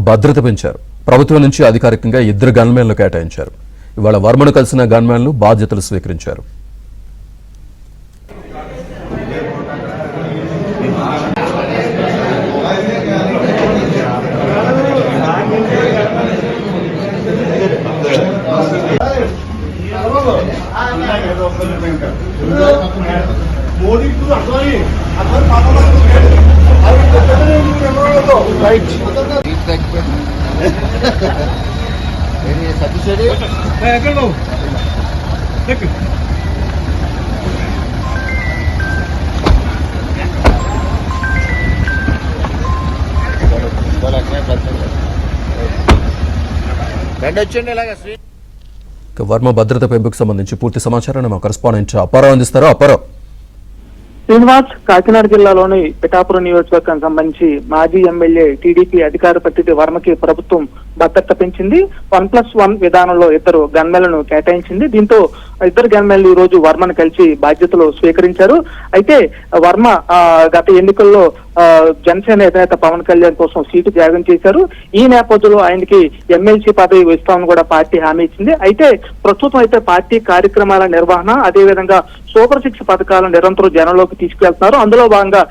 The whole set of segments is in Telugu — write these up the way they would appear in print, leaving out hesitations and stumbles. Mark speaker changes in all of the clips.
Speaker 1: భద్రత పెంచారు. ప్రభుత్వం నుంచి అధికారికంగా 2 గన్మెన్లు కేటాయించారు. ఇవాళ వర్మను కలిసిన గన్మెన్లు బాధ్యతలు స్వీకరించారు. వర్మ భద్రత పెంపుకు సంబంధించి పూర్తి సమాచారాన్ని మా కరెస్పాండెంట్ అప్పారావు అందిస్తారు. అప్పారావు.
Speaker 2: శ్రీనివాస్, కాకినాడ జిల్లాలోని పిఠాపురం నియోజకవర్గానికి సంబంధించి మాజీ ఎమ్మెల్యే టీడీపీ అధికార ప్రతినిధి వర్మకి ప్రభుత్వం భద్రత పెంచింది. 1+1 విధానంలో 2 గన్మెన్లను కేటాయించింది. దీంతో 2 గన్మెన్లు ఈ రోజు వర్మను కలిసి బాధ్యతలు స్వీకరించారు. అయితే వర్మ గత ఎన్నికల్లో జనసేన అధినేత పవన్ కళ్యాణ్ కోసం సీటు త్యాగం చేశారు. ఈ నేపథ్యంలో ఆయనకి ఎమ్మెల్సీ పదవి ఇస్తామని కూడా పార్టీ హామీ ఇచ్చింది. అయితే ప్రస్తుతం అయితే పార్టీ కార్యక్రమాల నిర్వహణ, అదేవిధంగా సూపర్ 6 పథకాలను నిరంతరం జనంలోకి తీసుకెళ్తున్నారు. అందులో భాగంగా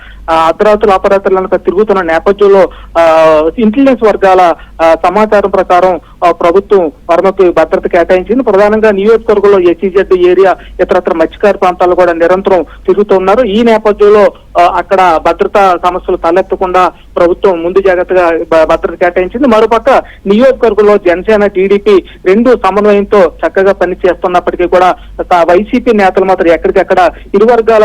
Speaker 2: అర్ధరాత్రులు అపరాత్రులను తిరుగుతున్న నేపథ్యంలో ఇంటెలిజెన్స్ వర్గాల సమాచారం ప్రకారం ప్రభుత్వం వర్మకు భద్రత కేటాయించింది. ప్రధానంగా నియోజకవర్గంలో ఎస్సీజెడ్ ఏరియా, ఇతరత్ర మత్స్యకార ప్రాంతాల్లో కూడా నిరంతరం తిరుగుతున్నారు. ఈ నేపథ్యంలో అక్కడ భద్రతా సమస్యలు తలెత్తకుండా ప్రభుత్వం ముందు జాగ్రత్తగా భద్రత కేటాయించింది. మరోపక్క నియోజకవర్గంలో జనసేన టీడీపీ 2 సమన్వయంతో చక్కగా పనిచేస్తున్నప్పటికీ కూడా వైసీపీ నేతలు మాత్రం ఎక్కడికక్కడ ఇరు వర్గాల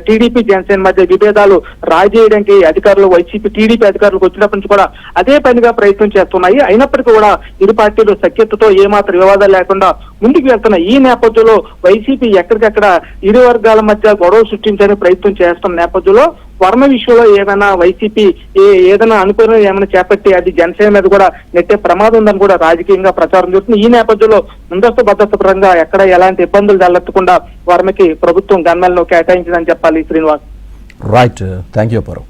Speaker 2: టీడీపీ జనసేన మధ్య విభేదాలు రాజేయడానికి అధికారులు టీడీపీ అధికారులకు వచ్చినప్పటి నుంచి కూడా అదే పనిగా ప్రయత్నం చేస్తున్నాయి. అయినప్పటికీ కూడా ఇరు పార్టీలు సఖ్యతతో ఏమాత్రం వివాదాలు లేకుండా ముందుకు వెళ్తున్నాయి. ఈ నేపథ్యంలో వైసీపీ ఎక్కడికక్కడ ఇరు వర్గాల మధ్య గొడవ సృష్టించడానికి ప్రయత్నం చేస్తున్న నేపథ్యంలో వర్మ విషయంలో ఏమైనా వైసీపీ ఏదైనా అనుకుని ఏమైనా చేపట్టి అది జనసేన మీద కూడా నెట్టే ప్రమాదం ఉందని కూడా రాజకీయంగా ప్రచారం చేస్తుంది. ఈ నేపథ్యంలో ముందస్తు భద్రత పరంగా ఎక్కడ ఎలాంటి ఇబ్బందులు తలెత్తకుండా వర్మకి ప్రభుత్వం గన్మెన్లను కేటాయించిందని చెప్పాలి. Srinivas.
Speaker 1: Right, thank you Apparao.